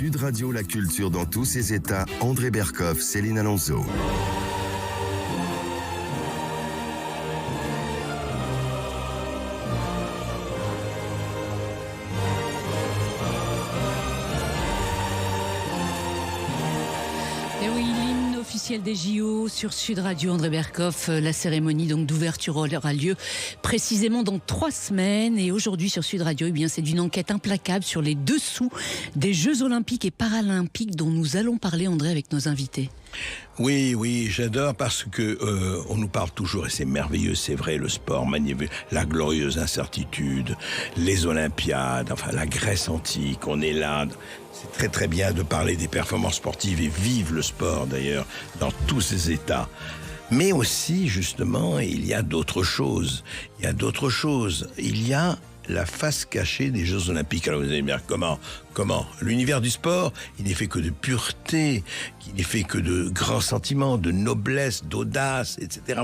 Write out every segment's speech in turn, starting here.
Sud Radio, la culture dans tous ses états. André Berkoff, Céline Alonso. Et oui, l'hymne officiel des JO sur Sud Radio, André Berkoff. La cérémonie donc d'ouverture aura lieu précisément dans 3 semaines. Et aujourd'hui sur Sud Radio, eh bien, c'est d'une enquête implacable sur les dessous des Jeux Olympiques et Paralympiques dont nous allons parler, André, avec nos invités. Oui, j'adore parce que on nous parle toujours, et c'est merveilleux, c'est vrai, le sport magnifique, la glorieuse incertitude, les Olympiades, enfin la Grèce antique, on est là. C'est très très bien de parler des performances sportives et vive le sport d'ailleurs dans tous ses états. Mais aussi justement, il y a d'autres choses. Il y a la face cachée des Jeux Olympiques. Alors vous allez me dire comment l'univers du sport, il n'est fait que de pureté, il n'est fait que de grands sentiments, de noblesse, d'audace, etc.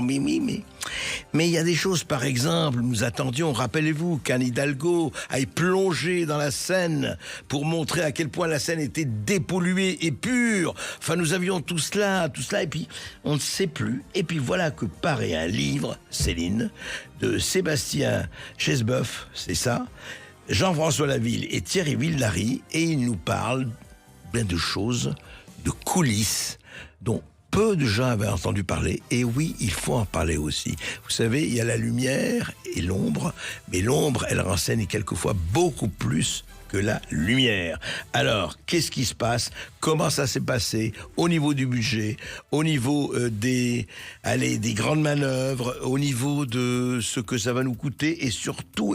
Mais il y a des choses, par exemple, nous attendions, rappelez-vous qu'Anne Hidalgo aille plonger dans la Seine pour montrer à quel point la Seine était dépolluée et pure. Enfin, nous avions tout cela, et puis on ne sait plus. Et puis voilà que paraît un livre, Céline, de Sébastien Chesboeuf, c'est ça, Jean-François Laville et Thierry Vildary, et ils nous parlent bien de choses, de coulisses, dont peu de gens avaient entendu parler. Et oui, il faut en parler aussi. Vous savez, il y a la lumière et l'ombre, mais l'ombre, elle renseigne quelquefois beaucoup plus que la lumière. Alors, qu'est-ce qui se passe? Comment ça s'est passé au niveau du budget, au niveau des grandes manœuvres, au niveau de ce que ça va nous coûter, et surtout,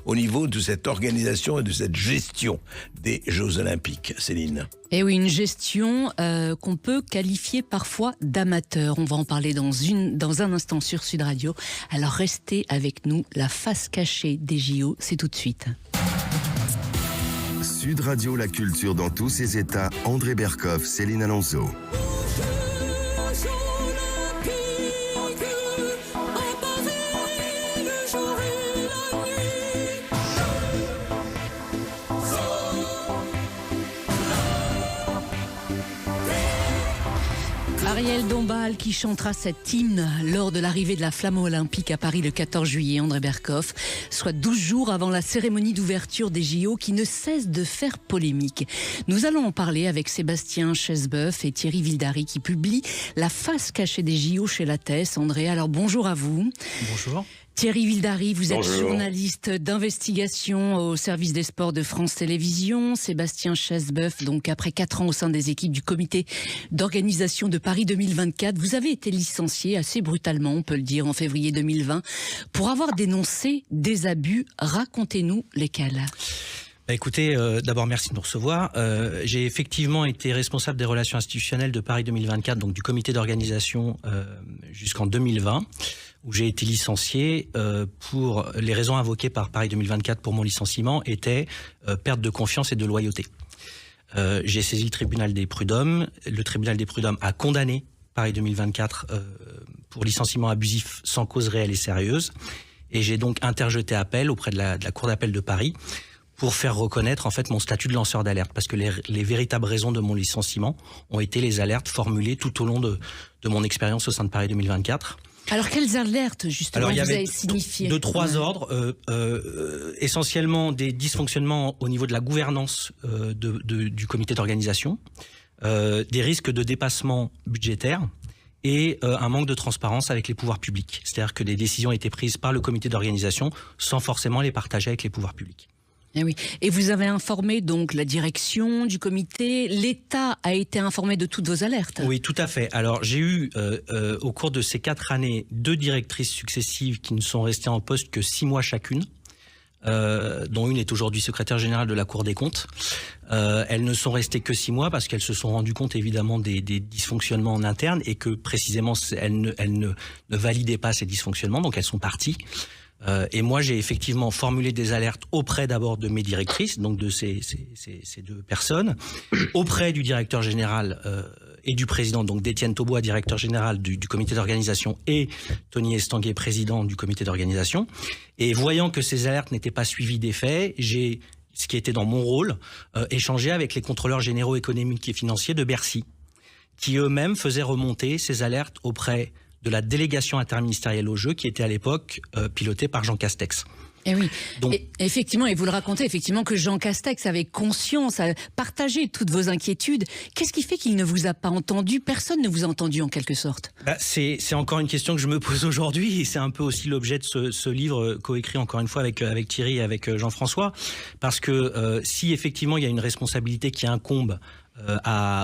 au niveau de cette organisation et de cette gestion des Jeux Olympiques. Céline. Et oui, une gestion qu'on peut qualifier parfois d'amateur. On va en parler dans un instant sur Sud Radio. Alors restez avec nous. La face cachée des JO, c'est tout de suite. Sud Radio, la culture dans tous ses états. André Berkoff, Céline Alonso. Ariel Dombal qui chantera cet hymne lors de l'arrivée de la flamme olympique à Paris le 14 juillet, André Berkoff, soit 12 jours avant la cérémonie d'ouverture des JO qui ne cesse de faire polémique. Nous allons en parler avec Sébastien Chesboeuf et Thierry Vildary qui publient La face cachée des JO chez Lattès. André, alors bonjour à vous. Bonjour. Thierry Vildary, vous êtes Bonjour. journaliste d'investigation au service des sports de France Télévisions. Sébastien Chesboeuf, donc après 4 ans au sein des équipes du comité d'organisation de Paris 2024, vous avez été licencié assez brutalement, on peut le dire, en février 2020, pour avoir dénoncé des abus. Racontez-nous lesquels. Écoutez, d'abord merci de nous recevoir. J'ai effectivement été responsable des relations institutionnelles de Paris 2024, donc du comité d'organisation jusqu'en 2020, où j'ai été licencié pour les raisons invoquées par Paris 2024 pour mon licenciement étaient perte de confiance et de loyauté. J'ai saisi le tribunal des prud'hommes. Le tribunal des prud'hommes a condamné Paris 2024 pour licenciement abusif sans cause réelle et sérieuse. Et j'ai donc interjeté appel auprès de la Cour d'appel de Paris pour faire reconnaître en fait mon statut de lanceur d'alerte, parce que les véritables raisons de mon licenciement ont été les alertes formulées tout au long de mon expérience au sein de Paris 2024. Alors quelles alertes justement vous avez signifiées? De 3 ordres, essentiellement des dysfonctionnements au niveau de la gouvernance du comité d'organisation, des risques de dépassement budgétaire et un manque de transparence avec les pouvoirs publics. C'est-à-dire que des décisions étaient prises par le comité d'organisation sans forcément les partager avec les pouvoirs publics. Eh oui. Et vous avez informé donc la direction du comité, l'État a été informé de toutes vos alertes? Oui, tout à fait. Alors j'ai eu au cours de ces 4 années 2 directrices successives qui ne sont restées en poste que 6 mois chacune, dont une est aujourd'hui secrétaire générale de la Cour des comptes. Elles ne sont restées que 6 mois parce qu'elles se sont rendues compte évidemment des dysfonctionnements en interne et que précisément elles ne validaient pas ces dysfonctionnements, donc elles sont parties. Et moi, j'ai effectivement formulé des alertes auprès d'abord de mes directrices, donc de ces 2 personnes, auprès du directeur général et du président, donc d'Étienne Taubois, directeur général du comité d'organisation, et Tony Estanguet, président du comité d'organisation. Et voyant que ces alertes n'étaient pas suivies d'effet, j'ai ce qui était dans mon rôle, échanger avec les contrôleurs généraux économiques et financiers de Bercy, qui eux-mêmes faisaient remonter ces alertes auprès de la délégation interministérielle aux Jeux, qui était à l'époque pilotée par Jean Castex. Et oui, Donc, effectivement, et vous le racontez, effectivement, que Jean Castex avait conscience, a partagé toutes vos inquiétudes. Qu'est-ce qui fait qu'il ne vous a pas entendu? Personne ne vous a entendu, en quelque sorte. C'est encore une question que je me pose aujourd'hui, et c'est un peu aussi l'objet de ce livre coécrit encore une fois avec Thierry et avec Jean-François, parce que si effectivement il y a une responsabilité qui incombe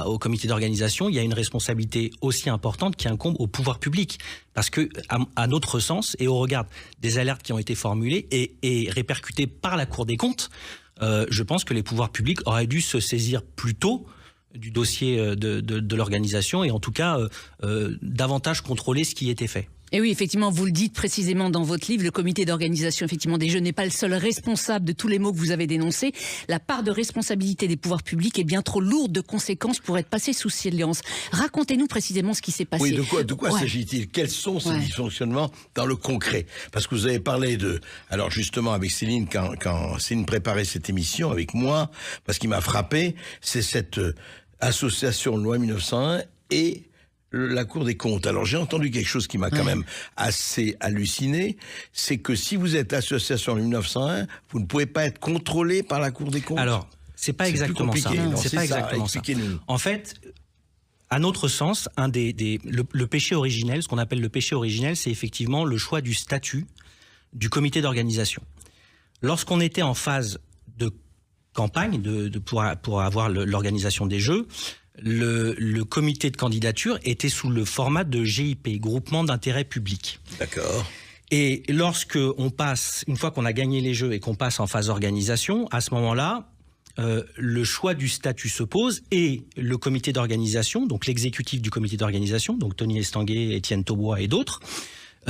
au comité d'organisation, il y a une responsabilité aussi importante qui incombe au pouvoir public. Parce que, à notre sens, et au regard des alertes qui ont été formulées et répercutées par la Cour des comptes, je pense que les pouvoirs publics auraient dû se saisir plus tôt du dossier de l'organisation et en tout cas davantage contrôler ce qui était fait. Et oui, effectivement, vous le dites précisément dans votre livre, le comité d'organisation effectivement des Jeux n'est pas le seul responsable de tous les maux que vous avez dénoncés. La part de responsabilité des pouvoirs publics est bien trop lourde de conséquences pour être passée sous silence. Racontez-nous précisément ce qui s'est passé. Oui, de quoi s'agit-il? Quels sont ces dysfonctionnements dans le concret? Parce que vous avez parlé de... Alors justement, avec Céline, quand Céline préparait cette émission avec moi, parce qu'il m'a frappé, c'est cette association loi 1901 et la Cour des comptes. Alors j'ai entendu quelque chose qui m'a quand même assez halluciné, c'est que si vous êtes association 1901, vous ne pouvez pas être contrôlé par la Cour des comptes. Alors, c'est pas exactement ça. C'est pas exactement ça. En fait, à notre sens, le péché originel, ce qu'on appelle le péché originel, c'est effectivement le choix du statut du comité d'organisation. Lorsqu'on était en phase de campagne pour avoir l'organisation des Jeux, le comité de candidature était sous le format de GIP, groupement d'intérêt public. D'accord. Et lorsque on passe, une fois qu'on a gagné les Jeux et qu'on passe en phase d'organisation, à ce moment-là, le choix du statut se pose et le comité d'organisation, donc l'exécutif du comité d'organisation, donc Tony Estanguet, Étienne Taubois et d'autres,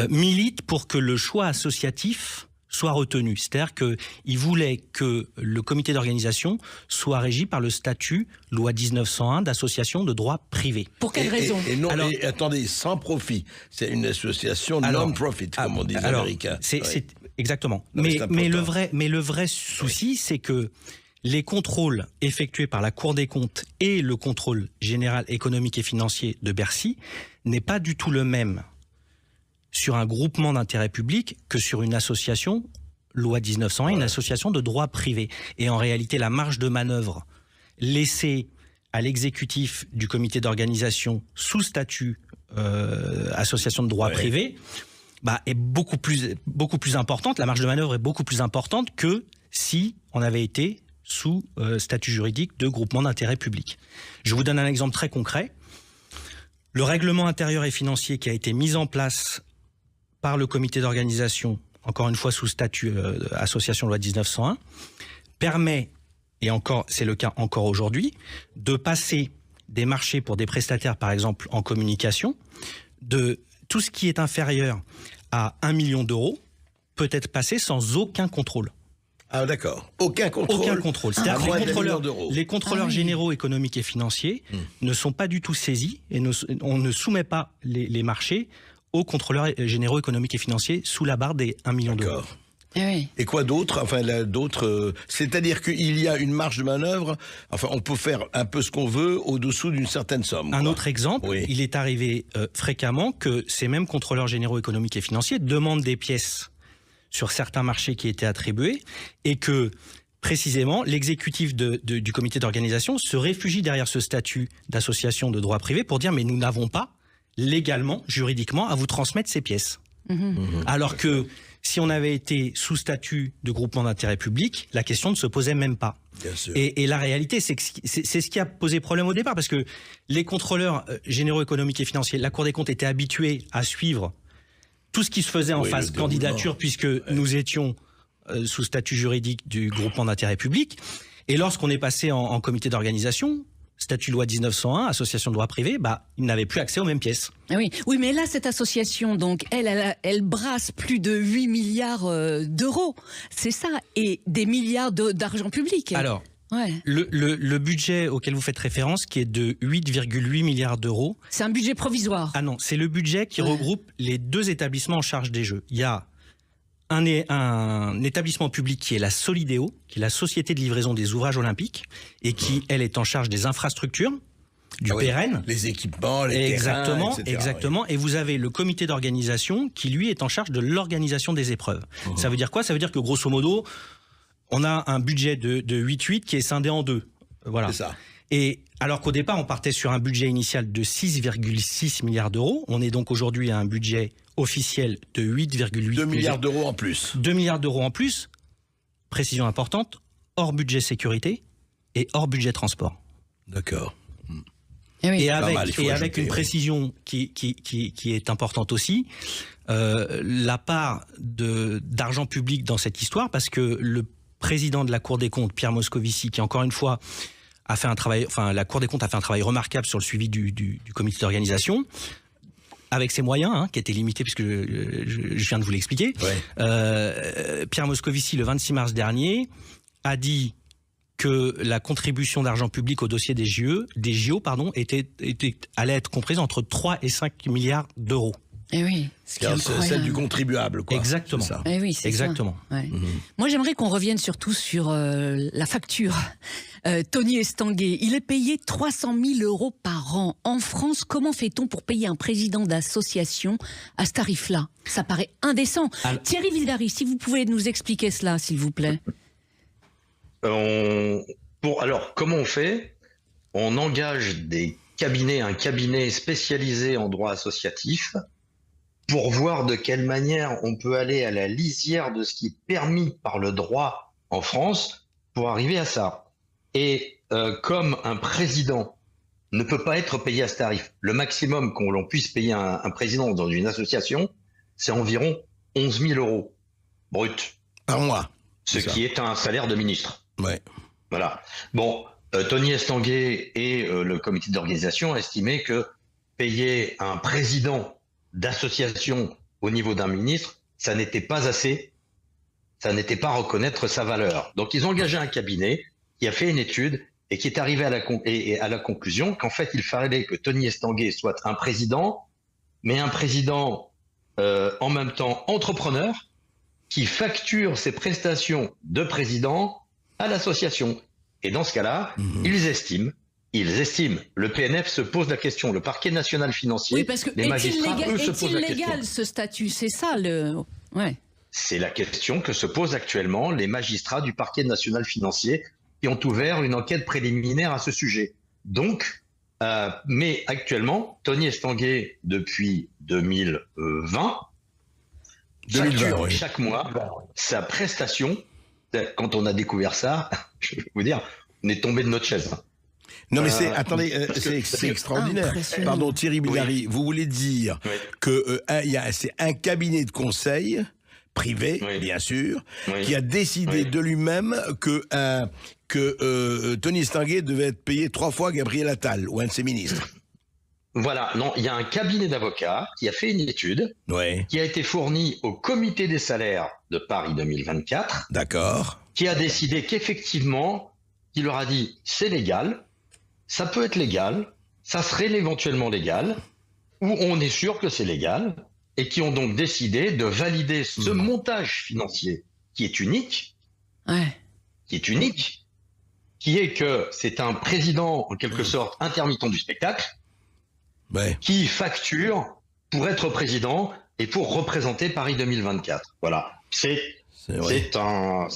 milite pour que le choix associatif soit retenu. C'est-à-dire qu'il voulait que le comité d'organisation soit régi par le statut loi 1901 d'association de droit privé. Pour quelle raison? Alors, attendez, sans profit. C'est une association non-profit, comme on dit les Américains. Exactement. Mais le vrai souci, c'est que les contrôles effectués par la Cour des comptes et le contrôle général économique et financier de Bercy n'est pas du tout le même sur un groupement d'intérêt public que sur une association, loi 1901, une association de droit privé. Et en réalité, la marge de manœuvre laissée à l'exécutif du comité d'organisation sous statut association de droit privé est beaucoup plus importante. La marge de manœuvre est beaucoup plus importante que si on avait été sous statut juridique de groupement d'intérêt public. Je vous donne un exemple très concret. Le règlement intérieur et financier qui a été mis en place par le comité d'organisation, encore une fois sous statut association loi 1901, permet, et encore c'est le cas encore aujourd'hui, de passer des marchés pour des prestataires, par exemple en communication, de tout ce qui est inférieur à 1 million d'euros peut être passé sans aucun contrôle. Ah d'accord, aucun contrôle. Aucun contrôle. C'est-à-dire que les contrôleurs généraux économiques et financiers ne sont pas du tout saisis et on ne soumet pas les marchés aux contrôleurs généraux économiques et financiers sous la barre des 1 million d'euros. Et quoi d'autre? C'est-à-dire qu'il y a une marge de manœuvre. Enfin, on peut faire un peu ce qu'on veut au-dessous d'une certaine somme. Un autre exemple, il est arrivé fréquemment que ces mêmes contrôleurs généraux économiques et financiers demandent des pièces sur certains marchés qui étaient attribués et que précisément l'exécutif du comité d'organisation se réfugie derrière ce statut d'association de droit privé pour dire mais nous n'avons pas légalement, juridiquement, à vous transmettre ces pièces. Alors que si on avait été sous statut de groupement d'intérêt public, la question ne se posait même pas. Bien sûr. Et la réalité, c'est que c'est ce qui a posé problème au départ, parce que les contrôleurs généraux économiques et financiers, la Cour des comptes était habituée à suivre tout ce qui se faisait en phase candidature, puisque nous étions sous statut juridique du groupement d'intérêt public. Et lorsqu'on est passé en comité d'organisation, statut loi 1901, association de droit privé, ils n'avaient plus accès aux mêmes pièces. Oui, mais là, cette association, donc, elle brasse plus de 8 milliards d'euros. C'est ça, et des milliards d'argent public. Alors, le budget auquel vous faites référence, qui est de 8,8 milliards d'euros... C'est un budget provisoire. Ah non, c'est le budget qui regroupe les deux établissements en charge des Jeux. Il y a un établissement public qui est la Solideo, qui est la Société de livraison des ouvrages olympiques, et qui, elle, est en charge des infrastructures, du PRN. Les équipements, les exactement, terrains, etc. Exactement. Oui. Et vous avez le comité d'organisation qui, lui, est en charge de l'organisation des épreuves. Ça veut dire quoi? Ça veut dire que, grosso modo, on a un budget de 8,8 qui est scindé en deux. Voilà. C'est ça. Et alors qu'au départ, on partait sur un budget initial de 6,6 milliards d'euros. On est donc aujourd'hui à un budget officiel de 8,8 2 milliards d'euros en plus. 2 milliards d'euros en plus. Précision importante, hors budget sécurité et hors budget transport. D'accord. Et avec une précision qui est importante aussi, la part d'argent public dans cette histoire, parce que le président de la Cour des comptes, Pierre Moscovici, qui encore une fois a fait un travail, enfin la Cour des comptes a fait un travail remarquable sur le suivi du comité d'organisation, avec ses moyens, hein, qui étaient limités, puisque je viens de vous l'expliquer. Ouais. Pierre Moscovici, le 26 mars dernier, a dit que la contribution d'argent public au dossier des JO, allait être comprise entre 3 et 5 milliards d'euros. Eh oui, c'est celle du contribuable, quoi. Exactement. C'est ça. Eh oui, c'est exactement. Ça. Ouais. Moi, j'aimerais qu'on revienne surtout sur la facture. Tony Estanguet, il est payé 300 000 euros par an. En France, comment fait-on pour payer un président d'association à ce tarif-là? Ça paraît indécent. Thierry Vildary, si vous pouvez nous expliquer cela, s'il vous plaît. Alors, comment on fait? On engage un cabinet spécialisé en droit associatif pour voir de quelle manière on peut aller à la lisière de ce qui est permis par le droit en France pour arriver à ça. Et comme un président ne peut pas être payé à ce tarif, le maximum qu'on l'on puisse payer un président dans une association, c'est environ 11 000 euros brut. Par mois. Ce qui est un salaire de ministre. Ouais. Voilà. Bon, Tony Estanguet et le comité d'organisation estimaient que payer un président d'association au niveau d'un ministre, ça n'était pas assez, ça n'était pas reconnaître sa valeur. Donc ils ont engagé un cabinet qui a fait une étude et qui est arrivé à la conclusion qu'en fait il fallait que Tony Estanguet soit un président, mais un président en même temps entrepreneur, qui facture ses prestations de président à l'association. Et dans ce cas-là, ils estiment, le PNF se pose la question, le parquet national financier, oui, parce que les magistrats, eux, se posent la question. Est-il légal ce statut? C'est ça le... Ouais. C'est la question que se posent actuellement les magistrats du parquet national financier qui ont ouvert une enquête préliminaire à ce sujet. Donc, mais actuellement, Tony Estanguet, depuis 2020, facture chaque mois sa prestation. Quand on a découvert ça, je vais vous dire, on est tombé de notre chaise. Non mais c'est extraordinaire. Pardon Thierry Vildary, vous voulez dire que c'est un cabinet de conseil privé, bien sûr, qui a décidé de lui-même que Tony Estanguet devait être payé 3 fois Gabriel Attal ou un de ses ministres. Voilà, non, il y a un cabinet d'avocats qui a fait une étude qui a été fournie au comité des salaires de Paris 2024. D'accord. Qui a décidé qu'effectivement, il leur a dit c'est légal, ça peut être légal, ça serait éventuellement légal, ou on est sûr que c'est légal, et qui ont donc décidé de valider ce montage financier qui est unique, qui est que c'est un président en quelque sorte intermittent du spectacle, qui facture pour être président et pour représenter Paris 2024. Voilà.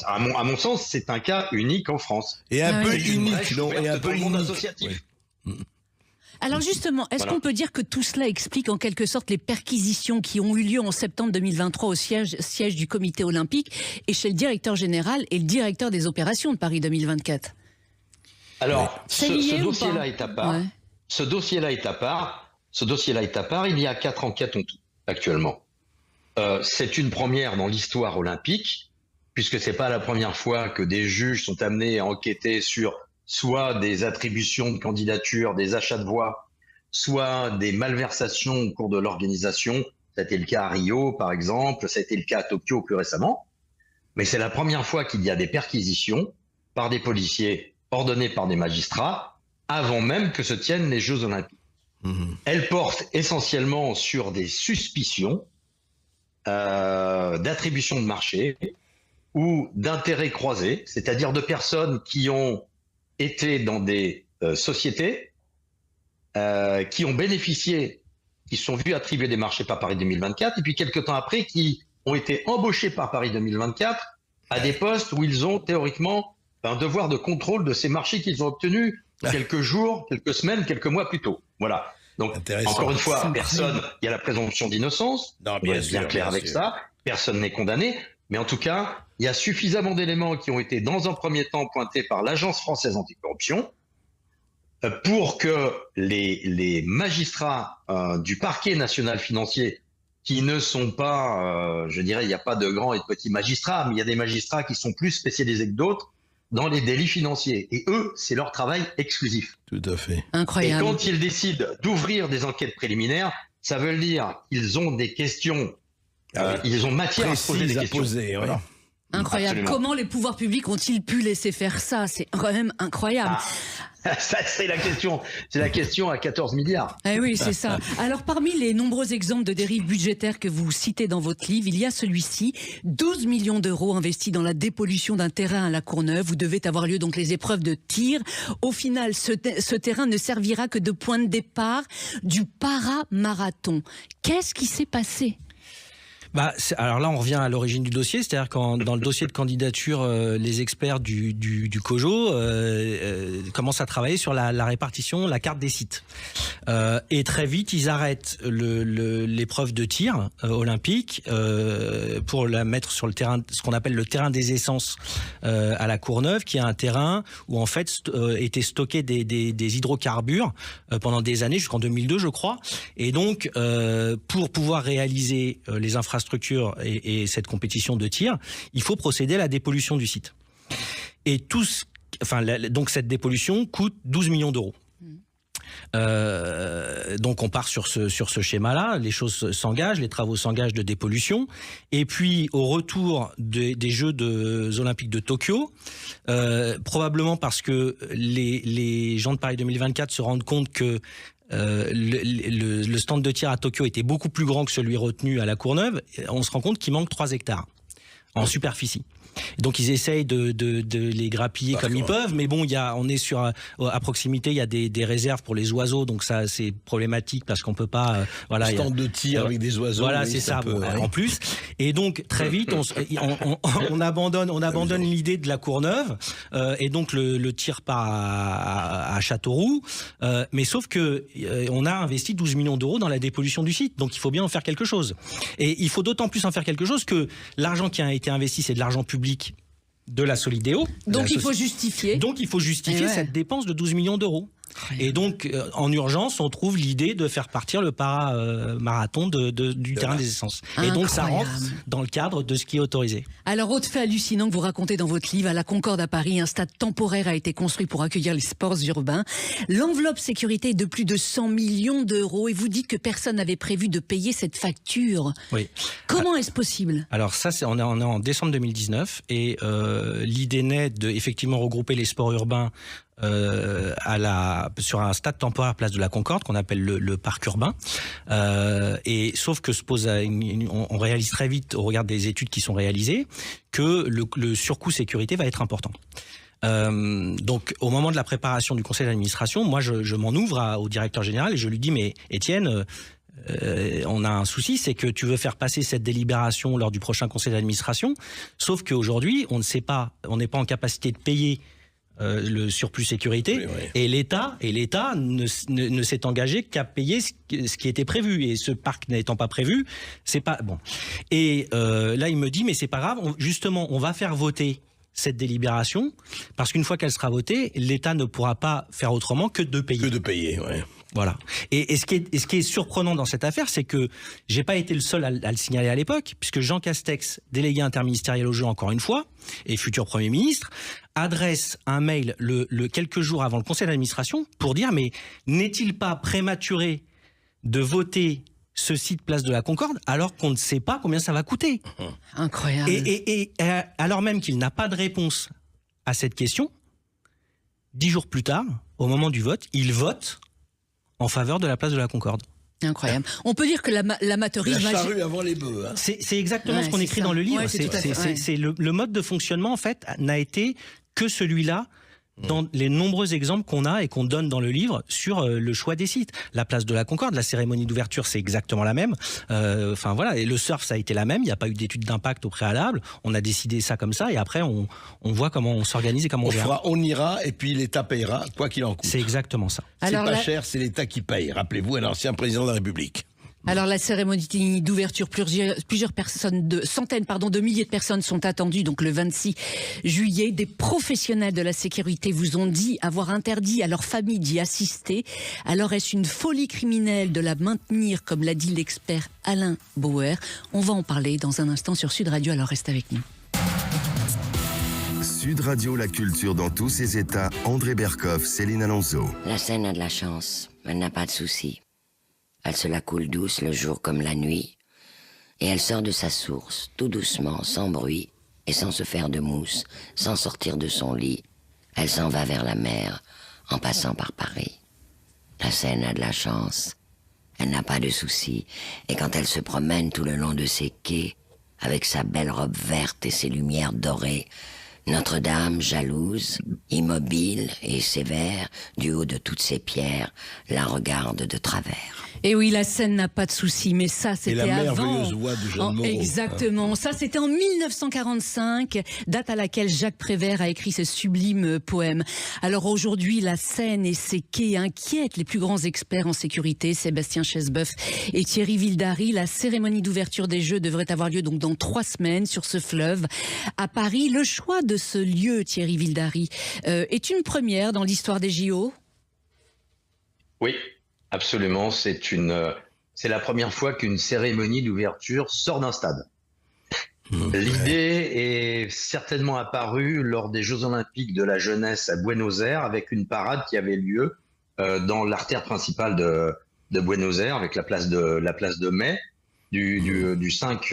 À mon sens, c'est un cas unique en France. Et un peu unique, non? Et un peu dans le monde associatif. Alors justement, est-ce qu'on peut dire que tout cela explique en quelque sorte les perquisitions qui ont eu lieu en septembre 2023 au siège du comité olympique et chez le directeur général et le directeur des opérations de Paris 2024? Alors, ce dossier-là est à part. Ouais. Ce dossier-là est à part. Il y a 4 enquêtes en tout, actuellement. C'est une première dans l'histoire olympique, puisque c'est pas la première fois que des juges sont amenés à enquêter sur soit des attributions de candidature, des achats de voix, soit des malversations au cours de l'organisation. Ça a été le cas à Rio, par exemple. Ça a été le cas à Tokyo plus récemment. Mais c'est la première fois qu'il y a des perquisitions par des policiers ordonnées par des magistrats avant même que se tiennent les Jeux Olympiques. Elles portent essentiellement sur des suspicions d'attribution de marché ou d'intérêts croisés, c'est-à-dire de personnes qui ont été dans des sociétés, qui ont bénéficié, qui se sont vues attribuer des marchés par Paris 2024, et puis quelques temps après, qui ont été embauchés par Paris 2024 à des postes où ils ont théoriquement un devoir de contrôle de ces marchés qu'ils ont obtenus quelques jours, quelques semaines, quelques mois plus tôt. Voilà. Donc, encore une fois, personne, il y a la présomption d'innocence, on va être bien clair avec ça, personne n'est condamné, mais en tout cas, il y a suffisamment d'éléments qui ont été dans un premier temps pointés par l'Agence française anticorruption pour que les magistrats du parquet national financier, qui ne sont pas, je dirais, il n'y a pas de grands et de petits magistrats, mais il y a des magistrats qui sont plus spécialisés que d'autres dans les délits financiers. Et eux, c'est leur travail exclusif. Tout à fait. Incroyable. Et quand ils décident d'ouvrir des enquêtes préliminaires, ça veut dire qu'ils ont des questions, ils ont matière à se poser des questions. Voilà. Incroyable. Absolument. Comment les pouvoirs publics ont-ils pu laisser faire ça? C'est quand même incroyable. Ça, c'est la question. C'est la question à 14 milliards. Eh oui, c'est ça. Alors, parmi les nombreux exemples de dérives budgétaires que vous citez dans votre livre, il y a celui-ci. 12 millions d'euros investis dans la dépollution d'un terrain à La Courneuve où devaient avoir lieu donc les épreuves de tir. Au final, ce terrain ne servira que de point de départ du para-marathon. Qu'est-ce qui s'est passé? Alors là, on revient à l'origine du dossier, c'est-à-dire quand dans le dossier de candidature, les experts du COJO commencent à travailler sur la répartition, la carte des sites. Et très vite, ils arrêtent l'épreuve de tir olympique pour la mettre sur le terrain, ce qu'on appelle le terrain des essences à La Courneuve, qui est un terrain où en fait étaient stockés des hydrocarbures pendant des années, jusqu'en 2002, je crois. Et donc, pour pouvoir réaliser les infrastructures et cette compétition de tir, il faut procéder à la dépollution du site. Et donc cette dépollution coûte 12 millions d'euros. Donc on part sur ce schéma-là, les choses s'engagent, les travaux s'engagent de dépollution, et puis au retour des Jeux olympiques de Tokyo, probablement parce que les gens de Paris 2024 se rendent compte que le stand de tir à Tokyo était beaucoup plus grand que celui retenu à La Courneuve, on se rend compte qu'il manque 3 hectares en superficie. Donc ils essayent de les grappiller comme ils peuvent, mais bon, on est à proximité, il y a des réserves pour les oiseaux, donc ça c'est problématique parce qu'on peut pas. Stand de tir avec des oiseaux. Voilà, oui, c'est ça. peut, en plus, et donc très vite on abandonne l'idée de La Courneuve, et donc le tir part à Châteauroux, mais sauf que on a investi 12 millions d'euros dans la dépollution du site, donc il faut bien en faire quelque chose. Et il faut d'autant plus en faire quelque chose que l'argent qui a été investi, c'est de l'argent public de la Solidéo. Donc il faut justifier. Donc il faut justifier cette dépense de 12 millions d'euros. Et donc, en urgence, on trouve l'idée de faire partir le para-marathon du terrain des essences. Et donc, ça rentre dans le cadre de ce qui est autorisé. Alors, autre fait hallucinant que vous racontez dans votre livre, à la Concorde à Paris, un stade temporaire a été construit pour accueillir les sports urbains. L'enveloppe sécurité est de plus de 100 millions d'euros et vous dites que personne n'avait prévu de payer cette facture. Oui. Comment est-ce possible? Alors ça, on est en décembre 2019 et l'idée naît de effectivement regrouper les sports urbains sur un stade temporaire place de la Concorde qu'on appelle le parc urbain, et sauf que se pose on réalise très vite au regard des études qui sont réalisées que le surcoût sécurité va être important. Donc au moment de la préparation du conseil d'administration, moi je m'en ouvre au directeur général et je lui dis mais Étienne, on a un souci, c'est que tu veux faire passer cette délibération lors du prochain conseil d'administration, sauf qu'aujourd'hui on n'est pas en capacité de payer le surplus sécurité, oui. Et l'État ne s'est engagé qu'à payer ce qui était prévu, et ce parc n'étant pas prévu, c'est pas bon. Et là il me dit mais c'est pas grave, justement on va faire voter cette délibération parce qu'une fois qu'elle sera votée, l'État ne pourra pas faire autrement que de payer. Que de payer, ouais. Voilà. Et ce qui est surprenant dans cette affaire, c'est que j'ai pas été le seul à le signaler à l'époque, puisque Jean Castex, délégué interministériel au jeu encore une fois, et futur Premier ministre, adresse un mail quelques jours avant le conseil d'administration pour dire mais n'est-il pas prématuré de voter ce site place de la Concorde alors qu'on ne sait pas combien ça va coûter? Incroyable. Et alors même qu'il n'a pas de réponse à cette question, 10 jours plus tard, au moment du vote, il vote en faveur de la place de la Concorde. Incroyable. On peut dire que l'amateurisme... La charrue avant les bœufs. Hein. C'est exactement ce qu'on écrit ça. dans le livre. Ouais, C'est le mode de fonctionnement, en fait, n'a été que celui-là dans les nombreux exemples qu'on a et qu'on donne dans le livre sur le choix des sites. La place de la Concorde, la cérémonie d'ouverture, c'est exactement la même. Enfin voilà, et le surf, ça a été la même. Il n'y a pas eu d'étude d'impact au préalable. On a décidé ça comme ça, et après on voit comment on s'organise et comment on ira, et puis l'État payera, quoi qu'il en coûte. C'est exactement ça. C'est pas cher, c'est l'État qui paye. Rappelez-vous, un ancien président de la République. Alors la cérémonie d'ouverture, plusieurs personnes, centaines de milliers de personnes sont attendues, donc le 26 juillet. Des professionnels de la sécurité vous ont dit avoir interdit à leur famille d'y assister. Alors est-ce une folie criminelle de la maintenir, comme l'a dit l'expert Alain Bauer? On va en parler dans un instant sur Sud Radio, alors reste avec nous. Sud Radio, la culture dans tous ses états. André Berkoff, Céline Alonso. La Seine a de la chance, elle n'a pas de soucis. Elle se la coule douce le jour comme la nuit, et elle sort de sa source, tout doucement, sans bruit, et sans se faire de mousse, sans sortir de son lit. Elle s'en va vers la mer, en passant par Paris. La Seine a de la chance, elle n'a pas de soucis, et quand elle se promène tout le long de ses quais, avec sa belle robe verte et ses lumières dorées, Notre-Dame, jalouse, immobile et sévère, du haut de toutes ses pierres, la regarde de travers. Et oui, la Seine n'a pas de soucis, mais ça, c'était avant. Et la merveilleuse voix de Jeanne Moreau. Exactement. Ça, c'était en 1945, date à laquelle Jacques Prévert a écrit ce sublime poème. Alors aujourd'hui, la Seine et ses quais inquiètent les plus grands experts en sécurité, Sébastien Chesboeuf et Thierry Vildary. La cérémonie d'ouverture des Jeux devrait avoir lieu donc dans 3 semaines sur ce fleuve à Paris. Le choix de ce lieu, Thierry Vildary, est une première dans l'histoire des JO? Oui. Absolument, c'est la première fois qu'une cérémonie d'ouverture sort d'un stade. L'idée est certainement apparue lors des Jeux Olympiques de la jeunesse à Buenos Aires, avec une parade qui avait lieu dans l'artère principale de Buenos Aires, avec la place de Mai, du 5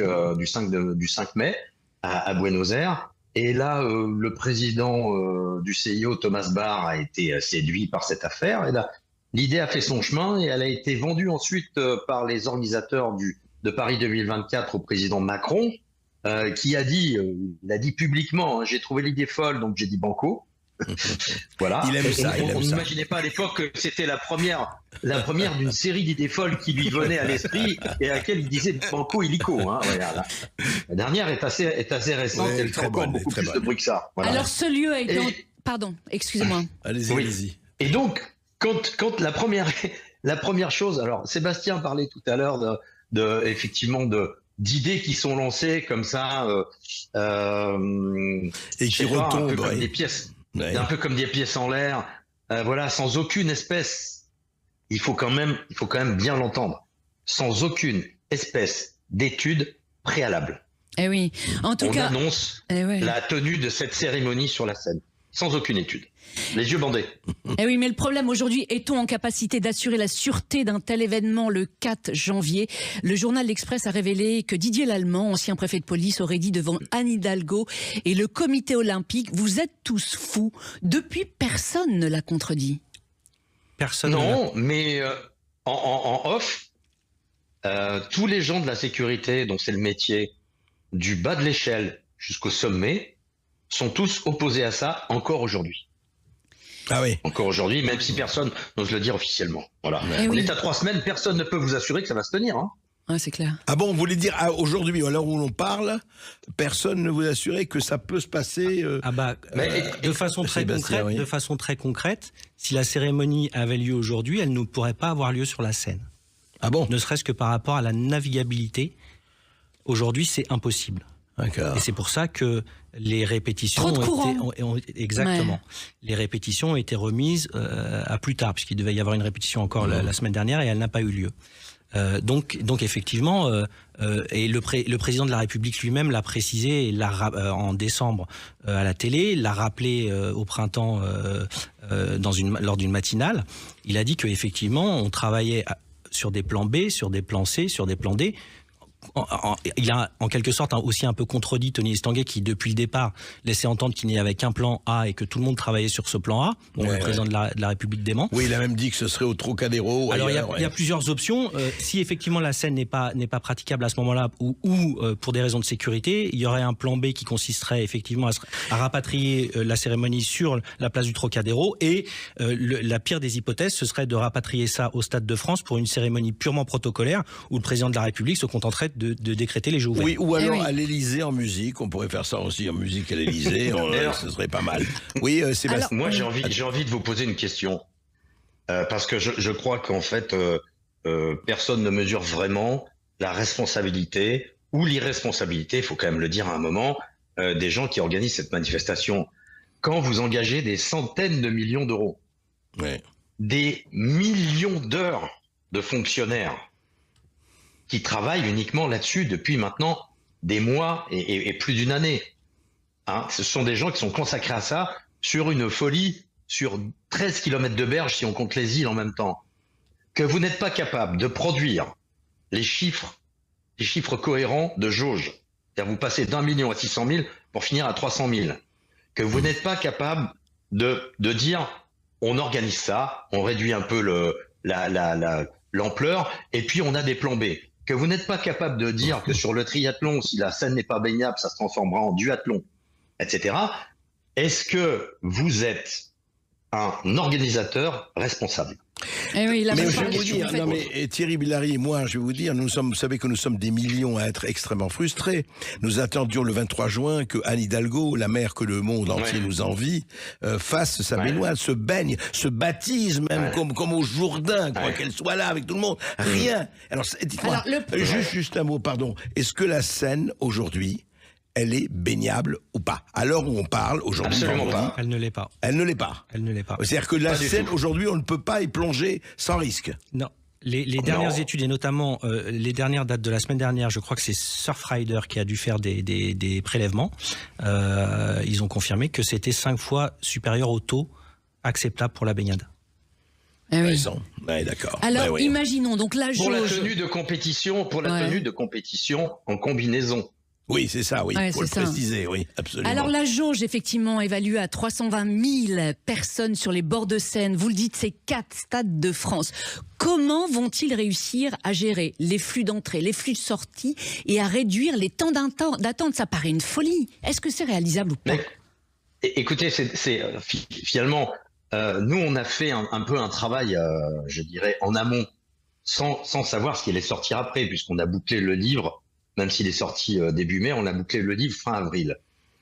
mai à Buenos Aires. Et là, le président du CIO, Thomas Barr, a été séduit par cette affaire. Et là, l'idée a fait son chemin et elle a été vendue ensuite par les organisateurs de Paris 2024 au président Macron, qui a dit publiquement, j'ai trouvé l'idée folle, donc j'ai dit banco. Voilà. Il aime ça. On n'imaginait pas à l'époque que c'était la première d'une série d'idées folles qui lui venaient à l'esprit et à laquelle il disait banco illico. Hein, voilà. La dernière est assez récente, elle fait encore beaucoup plus de bruit que ça. Voilà. Alors ce lieu a été... Pardon, excusez-moi. Allez-y. Et donc, quand la première chose, alors Sébastien parlait tout à l'heure effectivement d'idées qui sont lancées comme ça, et qui retombent, un peu comme des pièces, un peu comme des pièces en l'air, voilà, sans aucune espèce. Il faut quand même bien l'entendre, sans aucune espèce d'étude préalable. Eh oui, en tout cas, on annonce la tenue de cette cérémonie sur la Seine, sans aucune étude. Les yeux bandés. Eh oui, mais le problème aujourd'hui, est-on en capacité d'assurer la sûreté d'un tel événement le 4 janvier? Le journal L'Express a révélé que Didier Lallemand, ancien préfet de police, aurait dit devant Anne Hidalgo et le comité olympique, vous êtes tous fous. Depuis, personne ne l'a contredit. Personne. Non, mais en off, tous les gens de la sécurité, dont c'est le métier, du bas de l'échelle jusqu'au sommet, sont tous opposés à ça encore aujourd'hui. Ah oui. Encore aujourd'hui, même si personne n'ose le dire officiellement. Voilà. On est à 3 semaines, personne ne peut vous assurer que ça va se tenir. Hein. Ouais, c'est clair. Ah bon, vous voulez dire aujourd'hui, à l'heure où l'on parle, personne ne vous assurait que ça peut se passer de façon très concrète, si la cérémonie avait lieu aujourd'hui, elle ne pourrait pas avoir lieu sur la Seine. Ah bon? Ne serait-ce que par rapport à la navigabilité. Aujourd'hui, c'est impossible. D'accord. Et c'est pour ça que les répétitions les répétitions ont été remises à plus tard, puisqu'il devait y avoir une répétition encore la semaine dernière et elle n'a pas eu lieu. Donc effectivement, et le président de la République lui-même l'a précisé en décembre à la télé, l'a rappelé au printemps lors d'une matinale. Il a dit qu'effectivement, on travaillait sur des plans B, sur des plans C, sur des plans D, il a en quelque sorte aussi un peu contredit Tony Estanguet qui depuis le départ laissait entendre qu'il n'y avait qu'un plan A et que tout le monde travaillait sur ce plan A. Le président de la République dément. Oui, il a même dit que ce serait au Trocadéro. Alors il y a plusieurs options. Si effectivement la scène n'est pas praticable à ce moment-là ou pour des raisons de sécurité, il y aurait un plan B qui consisterait effectivement à rapatrier la cérémonie sur la place du Trocadéro et la pire des hypothèses, ce serait de rapatrier ça au Stade de France pour une cérémonie purement protocolaire où le président de la République se contenterait de décréter les jeux ouverts. Oui, ou alors à l'Élysée en musique, on pourrait faire ça aussi en musique à l'Élysée, ce serait pas mal. Oui, Sébastien. Moi, j'ai envie de vous poser une question, parce que je crois qu'en fait, personne ne mesure vraiment la responsabilité ou l'irresponsabilité, il faut quand même le dire à un moment, des gens qui organisent cette manifestation. Quand vous engagez des centaines de millions d'euros, des millions d'heures de fonctionnaires qui travaillent uniquement là-dessus depuis maintenant des mois et plus d'une année. Ce sont des gens qui sont consacrés à ça sur une folie, sur 13 km de berge si on compte les îles en même temps. Que vous n'êtes pas capable de produire les chiffres cohérents de jauge. C'est-à-dire vous passez d'1 million à 600 000 pour finir à 300 000. Que vous n'êtes pas capable de dire on organise ça, on réduit un peu l'ampleur et puis on a des plans B. Que vous n'êtes pas capable de dire que sur le triathlon, si la Seine n'est pas baignable, ça se transformera en duathlon, etc. Est-ce que vous êtes un organisateur responsable? Oui, mais je vais vous dire, Thierry Billary et moi, je vais vous dire, vous savez que nous sommes des millions à être extrêmement frustrés. Nous attendions le 23 juin que Anne Hidalgo, la mère que le monde entier nous envie, fasse sa baignoire, se baigne, se baptise même comme au Jourdain, qu'elle soit là avec tout le monde. Rien. Alors, dites-moi, juste un mot, pardon. Est-ce que la Seine, aujourd'hui, elle est baignable ou pas? À l'heure où on parle, aujourd'hui, absolument pas. Elle ne l'est pas. Elle ne l'est pas. Elle ne l'est pas. C'est-à-dire que la Seine, aujourd'hui, on ne peut pas y plonger sans risque. Non. Les dernières études, et notamment les dernières dates de la semaine dernière, je crois que c'est Surfrider qui a dû faire des prélèvements. Ils ont confirmé que c'était 5 fois supérieur au taux acceptable pour la baignade. Oui, d'accord. Alors, imaginons donc la jauge. Pour la tenue de compétition en combinaison. Oui, c'est ça, oui. Faut le préciser, oui, absolument. Alors la jauge, effectivement, évaluée à 320 000 personnes sur les bords de Seine. Vous le dites, c'est 4 stades de France. Comment vont-ils réussir à gérer les flux d'entrée, les flux de sortie et à réduire les temps d'attente? Ça paraît une folie. Est-ce que c'est réalisable ou pas? Écoutez, finalement, nous, on a fait un peu un travail, je dirais, en amont, sans savoir ce qui allait sortir après, puisqu'on a bouclé le livre. Même s'il est sorti début mai, on a bouclé le livre fin avril.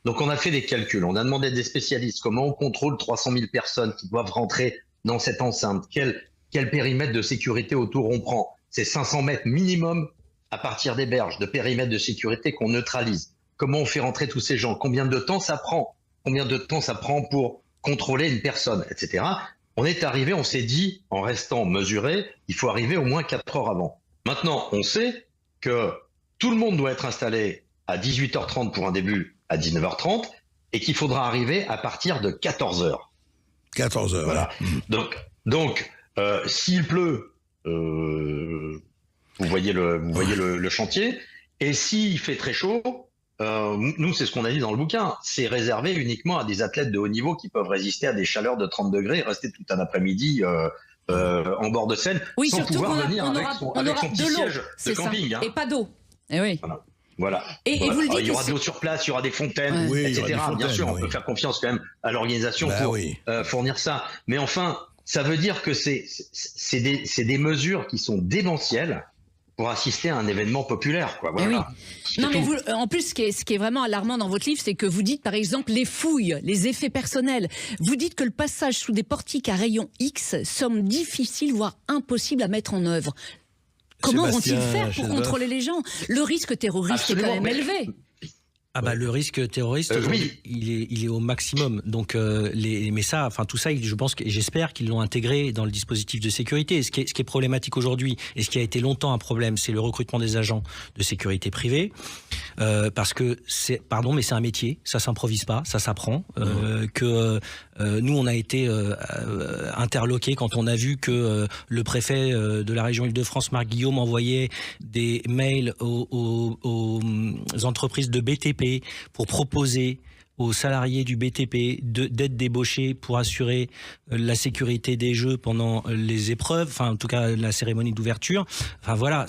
Donc on a fait des calculs, on a demandé à des spécialistes comment on contrôle 300 000 personnes qui doivent rentrer dans cette enceinte, quel périmètre de sécurité autour on prend. C'est 500 mètres minimum à partir des berges de périmètre de sécurité qu'on neutralise. Comment on fait rentrer tous ces gens? Combien de temps ça prend? Combien de temps ça prend pour contrôler une personne, etc. On est arrivé, on s'est dit, en restant mesuré, il faut arriver au moins 4 heures avant. Maintenant, on sait que tout le monde doit être installé à 18h30 pour un début, à 19h30, et qu'il faudra arriver à partir de 14h. 14h, voilà. Donc, s'il pleut, vous voyez le chantier, et s'il fait très chaud, nous, c'est ce qu'on a dit dans le bouquin, c'est réservé uniquement à des athlètes de haut niveau qui peuvent résister à des chaleurs de 30 degrés, rester tout un après-midi en bord de Seine, sans pouvoir venir avec son petit siège de camping. Et pas d'eau. Et oui. Voilà. Et vous le dites, il y aura de l'eau sur place, il y aura des fontaines, etc. Bien sûr, on peut faire confiance quand même à l'organisation pour fournir ça. Mais enfin, ça veut dire que c'est des mesures qui sont démentielles pour assister à un événement populaire, quoi. Voilà. Oui. Non, mais vous, en plus, ce qui est vraiment alarmant dans votre livre, c'est que vous dites, par exemple, les fouilles, les effets personnels. Vous dites que le passage sous des portiques à rayon X semble difficile, voire impossible à mettre en œuvre. Comment vont-ils faire pour contrôler les gens? Le risque terroriste est quand même élevé. Ah bah le risque terroriste, oui. il est au maximum. Donc mais ça, enfin tout ça, je pense et j'espère qu'ils l'ont intégré dans le dispositif de sécurité. Et ce qui est problématique aujourd'hui et ce qui a été longtemps un problème, c'est le recrutement des agents de sécurité privée, parce que mais c'est un métier, ça s'improvise pas, ça s'apprend. Nous on a été interloqués quand on a vu que le préfet de la région Île-de-France, Marc Guillaume, envoyait des mails aux entreprises de BTP pour proposer aux salariés du BTP d'être débauchés pour assurer la sécurité des Jeux pendant les épreuves, enfin en tout cas la cérémonie d'ouverture. Enfin voilà,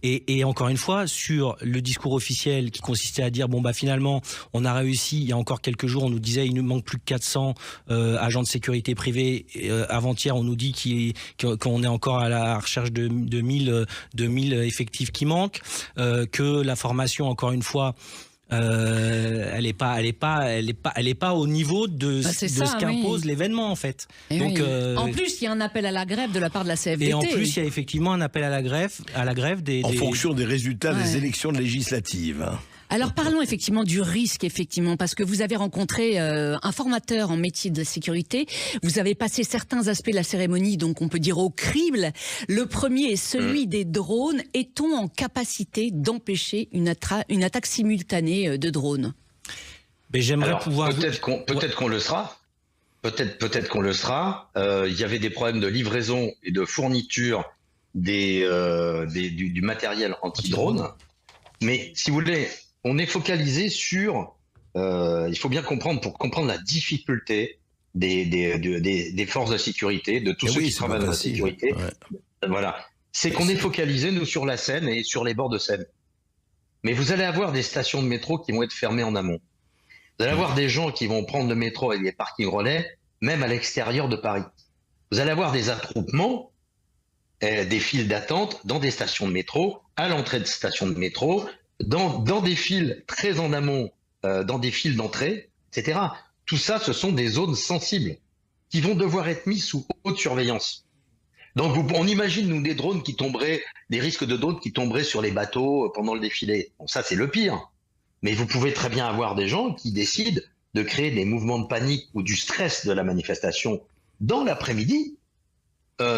et encore une fois sur le discours officiel qui consistait à dire bon bah finalement on a réussi. Il y a encore quelques jours on nous disait il nous manque plus que 400 agents de sécurité privée. Avant-hier on nous dit qu'on est encore à la recherche de 1000 effectifs qui manquent, que la formation encore une fois elle est pas au niveau de ce qu'impose l'événement en fait. Et donc en plus il y a un appel à la grève de la part de la CFDT. Et en plus il y a effectivement un appel à la grève en fonction des résultats des élections législatives. Alors parlons effectivement du risque, parce que vous avez rencontré un formateur en métier de la sécurité. Vous avez passé certains aspects de la cérémonie, donc on peut dire au crible. Le premier est celui des drones. Est-on en capacité d'empêcher une attaque simultanée de drones? Mais j'aimerais pouvoir. Peut-être qu'on le sera. Peut-être qu'on le sera. Il y avait des problèmes de livraison et de fourniture du matériel anti-drone. Mais si vous voulez, on est focalisé sur, il faut bien comprendre, pour comprendre la difficulté des forces de sécurité, de tous ceux qui travaillent dans la sécurité. Ouais. Voilà. C'est qu'on est focalisé, nous, sur la Seine et sur les bords de Seine. Mais vous allez avoir des stations de métro qui vont être fermées en amont. Vous allez avoir des gens qui vont prendre le métro avec des parkings relais, même à l'extérieur de Paris. Vous allez avoir des attroupements, des files d'attente dans des stations de métro, à l'entrée de stations de métro, dans des files très en amont, dans des files d'entrée, etc. Tout ça, ce sont des zones sensibles qui vont devoir être mises sous haute surveillance. Donc on imagine, nous, des drones qui tomberaient, des risques de drones qui tomberaient sur les bateaux pendant le défilé. Bon, ça, c'est le pire. Mais vous pouvez très bien avoir des gens qui décident de créer des mouvements de panique ou du stress de la manifestation dans l'après-midi,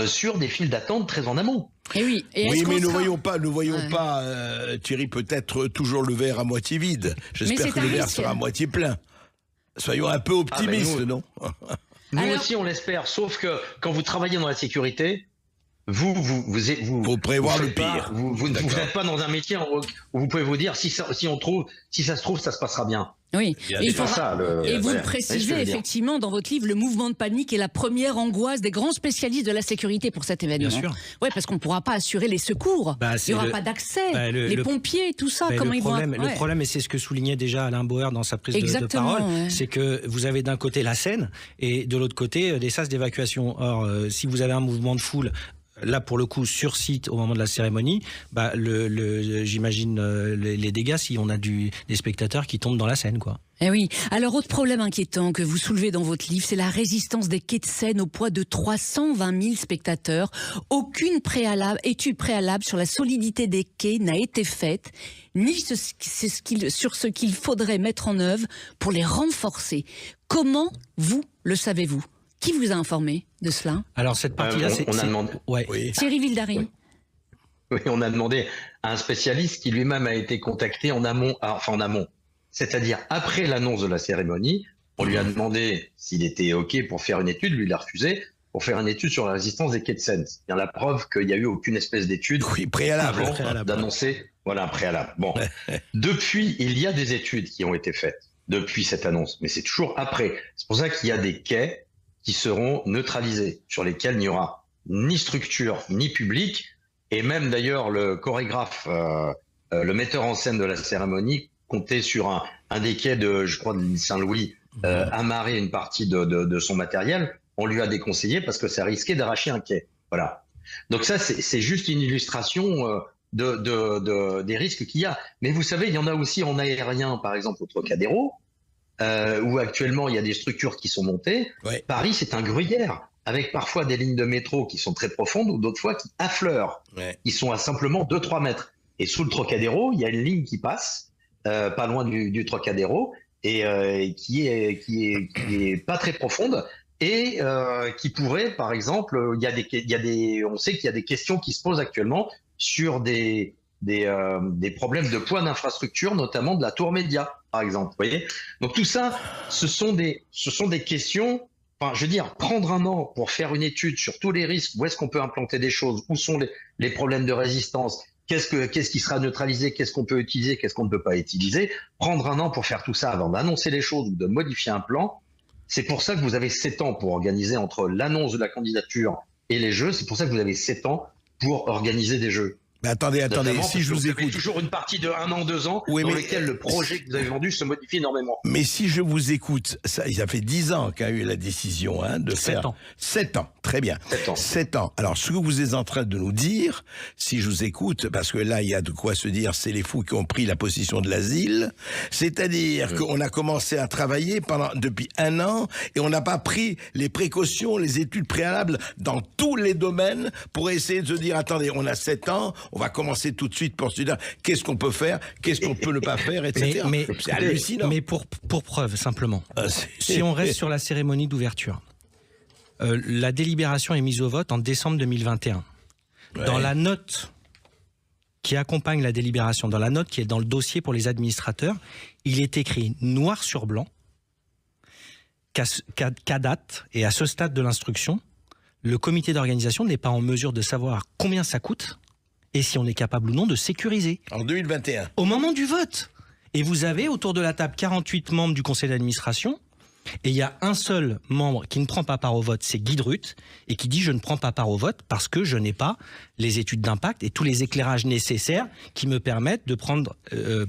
sur des files d'attente très en amont. Et oui, mais ne voyons pas, Thierry, peut-être toujours le verre à moitié vide. J'espère que le verre sera à moitié plein. Soyons un peu optimistes, non? Nous aussi, on l'espère. Sauf que quand vous travaillez dans la sécurité, vous faut prévoir le pire. Vous n'êtes pas dans un métier où vous pouvez vous dire si ça se trouve, ça se passera bien. Oui, et vous le précisez effectivement dans votre livre, le mouvement de panique est la première angoisse des grands spécialistes de la sécurité pour cet événement. Bien sûr. Ouais, parce qu'on ne pourra pas assurer les secours. Il n'y aura pas d'accès. Les pompiers, tout ça, comment ils vont... Le problème, et c'est ce que soulignait déjà Alain Bauer dans sa prise de parole, c'est que vous avez d'un côté la Seine et de l'autre côté des sas d'évacuation. Or, si vous avez un mouvement de foule, là, pour le coup, sur site, au moment de la cérémonie, j'imagine les dégâts si on a des spectateurs qui tombent dans la Seine, quoi. Eh oui. Alors, autre problème inquiétant que vous soulevez dans votre livre, c'est la résistance des quais de Seine au poids de 320 000 spectateurs. Aucune étude préalable sur la solidité des quais n'a été faite, ni sur ce qu'il faudrait mettre en œuvre pour les renforcer. Comment le savez-vous? Qui vous a informé de cela? Alors cette partie-là, on a demandé. Thierry Vildary. Oui, on a demandé à un spécialiste qui lui-même a été contacté en amont, c'est-à-dire après l'annonce de la cérémonie. On lui a demandé s'il était OK pour faire une étude, lui il a refusé, pour faire une étude sur la résistance des quais de Seine. C'est bien la preuve qu'il n'y a eu aucune espèce d'étude préalable d'annoncer, préalable. Bon, depuis, il y a des études qui ont été faites depuis cette annonce, mais c'est toujours après. C'est pour ça qu'il y a des quais qui seront neutralisés, sur lesquels il n'y aura ni structure, ni public, et même d'ailleurs le chorégraphe, le metteur en scène de la cérémonie, comptait sur un des quais de Saint-Louis, amarrer une partie de son matériel. On lui a déconseillé parce que ça risquait d'arracher un quai. Voilà. Donc ça, c'est juste une illustration des risques qu'il y a. Mais vous savez, il y en a aussi en aérien, par exemple au Trocadéro, où actuellement il y a des structures qui sont montées. Ouais. Paris, c'est un gruyère, avec parfois des lignes de métro qui sont très profondes ou d'autres fois qui affleurent. Ouais. Ils sont à simplement 2-3 mètres. Et sous le Trocadéro, il y a une ligne qui passe pas loin du Trocadéro, et qui est pas très profonde, et qui pourrait, par exemple, on sait qu'il y a des questions qui se posent actuellement sur des problèmes de poids d'infrastructure, notamment de la tour Média, par exemple. Vous voyez ? Donc tout ça, ce sont des questions. Enfin, je veux dire, prendre un an pour faire une étude sur tous les risques, où est-ce qu'on peut implanter des choses, où sont les problèmes de résistance, qu'est-ce qui sera neutralisé, qu'est-ce qu'on peut utiliser, qu'est-ce qu'on ne peut pas utiliser. Prendre un an pour faire tout ça avant d'annoncer les choses ou de modifier un plan, c'est pour ça que vous avez 7 ans pour organiser entre l'annonce de la candidature et les jeux. C'est pour ça que vous avez 7 ans pour organiser des jeux. Mais attendez, si je vous écoute... Vous avez toujours une partie de 1 an, 2 ans, oui, dans lequel le projet que vous avez vendu se modifie énormément. Mais si je vous écoute, ça fait 10 ans qu'a eu la décision de 7 faire... ans. 7 ans, très bien. 7 ans. Alors, ce que vous êtes en train de nous dire, si je vous écoute, parce que là, il y a de quoi se dire, c'est les fous qui ont pris la position de l'asile, c'est-à-dire qu'on a commencé à travailler depuis 1 an, et on n'a pas pris les précautions, les études préalables dans tous les domaines pour essayer de se dire, attendez, on a 7 ans, on va commencer tout de suite pour se dire qu'est-ce qu'on peut faire, qu'est-ce qu'on peut ne pas faire, etc. Mais c'est hallucinant. Mais pour preuve, simplement, si on reste sur la cérémonie d'ouverture, la délibération est mise au vote en décembre 2021. Ouais. Dans la note qui accompagne la délibération, dans la note qui est dans le dossier pour les administrateurs, il est écrit noir sur blanc qu'à date et à ce stade de l'instruction, le comité d'organisation n'est pas en mesure de savoir combien ça coûte et si on est capable ou non de sécuriser. En 2021. Au moment du vote. Et vous avez autour de la table 48 membres du conseil d'administration, et il y a un seul membre qui ne prend pas part au vote, c'est Guy Drut, et qui dit je ne prends pas part au vote parce que je n'ai pas les études d'impact et tous les éclairages nécessaires qui me permettent de prendre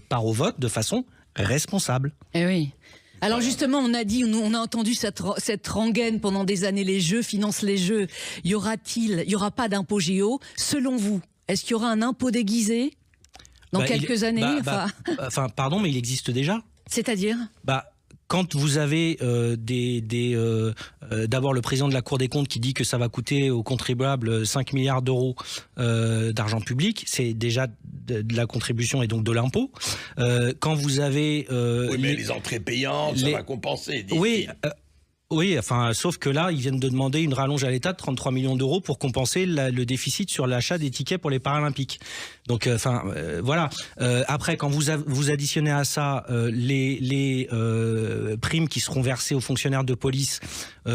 part au vote de façon responsable. Eh oui. Alors justement, on a entendu cette rengaine pendant des années, les jeux financent les jeux. Il y aura pas d'impôt géo. Selon vous, est-ce qu'il y aura un impôt déguisé dans quelques années pardon, mais il existe déjà. C'est-à-dire quand vous avez d'abord le président de la Cour des comptes qui dit que ça va coûter aux contribuables 5 milliards d'euros d'argent public, c'est déjà de la contribution et donc de l'impôt. Quand vous avez... oui, mais les entrées payantes, ça va compenser. Oui, enfin, sauf que là, ils viennent de demander une rallonge à l'État de 33 millions d'euros pour compenser le déficit sur l'achat des tickets pour les Paralympiques. Donc, voilà. Après, quand vous additionnez à ça les primes qui seront versées aux fonctionnaires de police,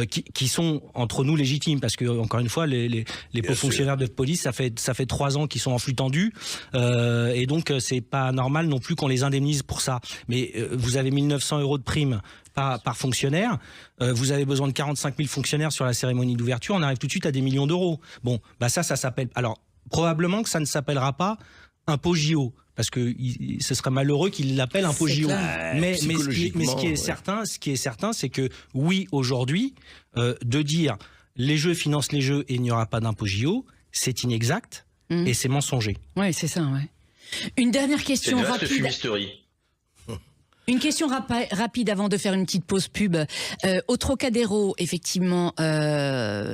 qui sont entre nous légitimes, parce que encore une fois, les pauvres fonctionnaires de police, ça fait 3 ans qu'ils sont en flux tendu, et donc c'est pas normal non plus qu'on les indemnise pour ça. Mais vous avez 1 900 euros de primes par fonctionnaire, vous avez besoin de 45 000 fonctionnaires sur la cérémonie d'ouverture, on arrive tout de suite à des millions d'euros. Bon, ça s'appelle... Alors, probablement que ça ne s'appellera pas impôt JO, parce que ce serait malheureux qu'il l'appelle impôt JO. Mais ce qui est certain, c'est que oui, aujourd'hui, de dire les jeux financent les jeux et il n'y aura pas d'impôt JO, c'est inexact et c'est mensonger. Oui, c'est ça, ouais. Une dernière question rapide. C'est une fumisterie. Une question rapide avant de faire une petite pause pub. Au Trocadéro, effectivement,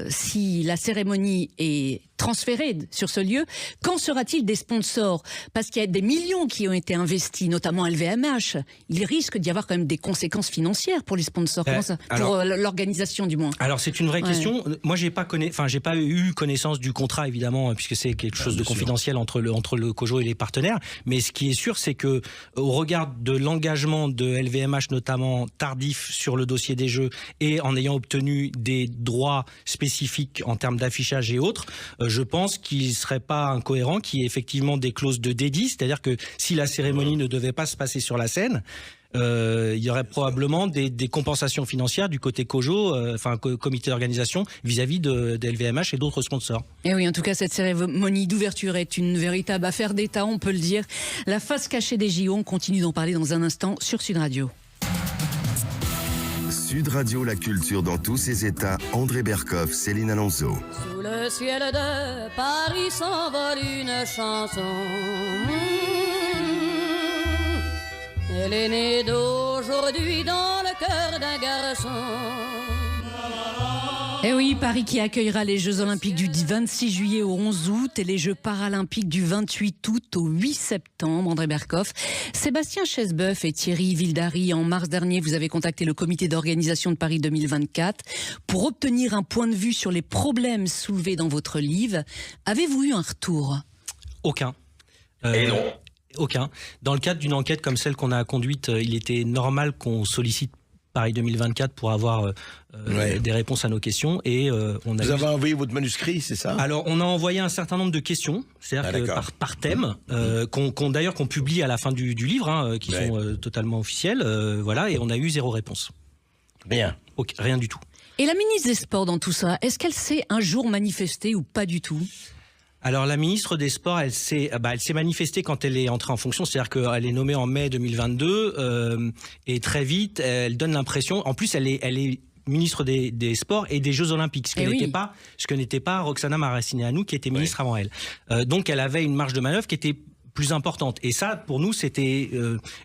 si la cérémonie est transférée sur ce lieu, qu'en sera-t-il des sponsors? Parce qu'il y a des millions qui ont été investis, notamment LVMH. Il risque d'y avoir quand même des conséquences financières pour les sponsors. Comment ça, pour l'organisation, du moins. Alors c'est une vraie question. Moi, j'ai pas eu connaissance du contrat, évidemment, puisque c'est quelque chose de confidentiel entre le COJO et les partenaires. Mais ce qui est sûr, c'est que au regard de l'engagement de LVMH, notamment tardif sur le dossier des jeux, et en ayant obtenu des droits spécifiques en termes d'affichage et autres, je pense qu'il ne serait pas incohérent qu'il y ait effectivement des clauses de dédit, c'est-à-dire que si la cérémonie ne devait pas se passer sur la scène, il y aurait probablement des compensations financières du côté COJO, comité d'organisation, vis-à-vis de LVMH et d'autres sponsors. Et oui, en tout cas, cette cérémonie d'ouverture est une véritable affaire d'État, on peut le dire. La face cachée des JO, on continue d'en parler dans un instant sur Sud Radio. Sud Radio, la culture dans tous ses états. André Berkoff, Céline Alonso. Sous le ciel de Paris s'envole une chanson. Elle est née d'aujourd'hui dans le cœur d'un garçon. Et oui, Paris qui accueillera les Jeux Olympiques du 26 juillet au 11 août et les Jeux Paralympiques du 28 août au 8 septembre. André Berkoff, Sébastien Chesboeuf et Thierry Vildary, en mars dernier, vous avez contacté le comité d'organisation de Paris 2024 pour obtenir un point de vue sur les problèmes soulevés dans votre livre. Avez-vous eu un retour ? Aucun. Et non. Aucun. Dans le cadre d'une enquête comme celle qu'on a conduite, il était normal qu'on sollicite Paris 2024 pour avoir des réponses à nos questions. Et on a Vous avez envoyé votre manuscrit, c'est ça ? Alors, on a envoyé un certain nombre de questions, c'est-à-dire que par thème, qu'on publie à la fin du livre, qui sont totalement officielles, voilà, et on a eu 0 réponse. Rien. Rien du tout. Et la ministre des Sports dans tout ça, est-ce qu'elle s'est un jour manifestée ou pas du tout ? Alors la ministre des Sports, elle s'est manifestée quand elle est entrée en fonction, c'est-à-dire qu'elle est nommée en mai 2022 et très vite, elle donne l'impression, en plus elle est ministre des Sports et des Jeux Olympiques, ce que n'était pas Roxana Maracineanu qui était ministre avant elle. Donc elle avait une marge de manœuvre qui était plus importante. Et ça, pour nous, c'était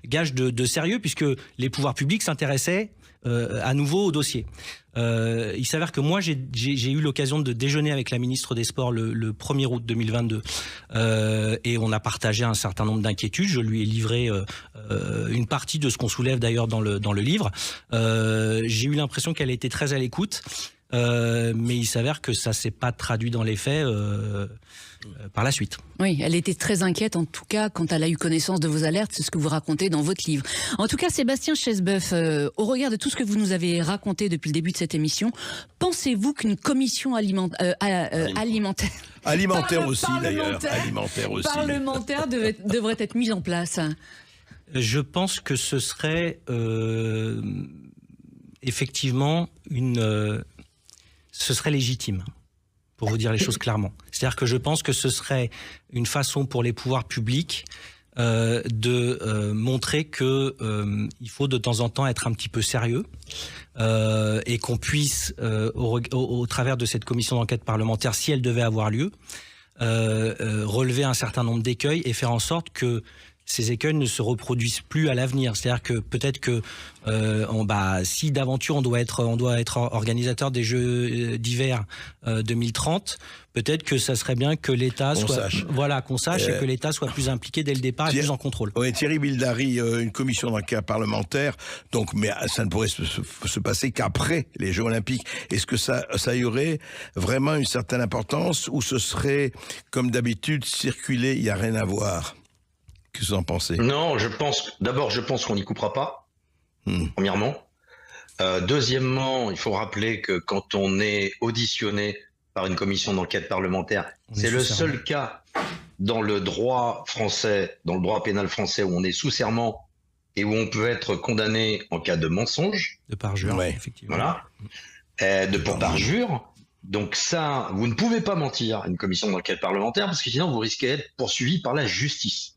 gage de sérieux puisque les pouvoirs publics s'intéressaient à nouveau au dossier. Il s'avère que moi, j'ai eu l'occasion de déjeuner avec la ministre des Sports le 1er août 2022 et on a partagé un certain nombre d'inquiétudes. Je lui ai livré une partie de ce qu'on soulève d'ailleurs dans le livre. J'ai eu l'impression qu'elle était très à l'écoute, mais il s'avère que ça s'est pas traduit dans les faits par la suite. Oui, elle était très inquiète en tout cas quand elle a eu connaissance de vos alertes, c'est ce que vous racontez dans votre livre. En tout cas, Sébastien Chesboeuf, au regard de tout ce que vous nous avez raconté depuis le début de cette émission, pensez-vous qu'une commission alimentaire devrait être mise en place ? Je pense que ce serait effectivement ce serait légitime. Pour vous dire les choses clairement. C'est-à-dire que je pense que ce serait une façon pour les pouvoirs publics de montrer que il faut de temps en temps être un petit peu sérieux et qu'on puisse, au travers de cette commission d'enquête parlementaire, si elle devait avoir lieu, relever un certain nombre d'écueils et faire en sorte que ces écueils ne se reproduisent plus à l'avenir. C'est-à-dire que peut-être que si d'aventure on doit être organisateur des Jeux d'hiver 2030, peut-être que ça serait bien que l'État qu'on sache et que l'État soit plus impliqué dès le départ et plus en contrôle. Oui, Thierry Vildary, une commission d'enquête parlementaire, mais ça ne pourrait se passer qu'après les Jeux Olympiques. Est-ce que ça y aurait vraiment une certaine importance ou ce serait, comme d'habitude, circuler, il n'y a rien à voir ? Qu'est-ce que vous en pensez ? Non, je pense qu'on n'y coupera pas, premièrement. Deuxièmement, il faut rappeler que quand on est auditionné par une commission d'enquête parlementaire, c'est le seul cas dans le droit français, dans le droit pénal français où on est sous serment et où on peut être condamné en cas de mensonge. De parjure, effectivement. Voilà. Pour parjure. Donc ça, vous ne pouvez pas mentir à une commission d'enquête parlementaire parce que sinon vous risquez d'être poursuivi par la justice.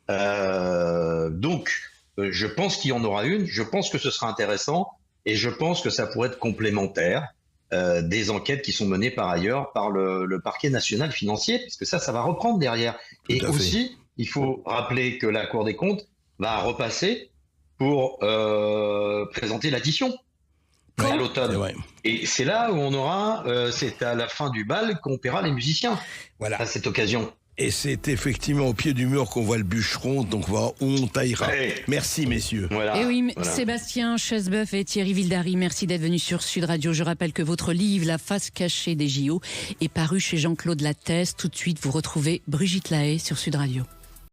Donc, je pense qu'il y en aura une, je pense que ce sera intéressant et je pense que ça pourrait être complémentaire des enquêtes qui sont menées par ailleurs par le parquet national financier, puisque ça va reprendre derrière. Et aussi, il faut rappeler que la Cour des comptes va repasser pour présenter l'addition à l'automne. Et c'est là où on aura, c'est à la fin du bal qu'on paiera les musiciens à cette occasion. Et c'est effectivement au pied du mur qu'on voit le bûcheron, donc on taillera. Merci messieurs. Et oui, Sébastien Chesboeuf et Thierry Vildary, merci d'être venus sur Sud Radio. Je rappelle que votre livre, La face cachée des JO, est paru chez Jean-Claude Lattès. Tout de suite, vous retrouvez Brigitte Lahaie sur Sud Radio.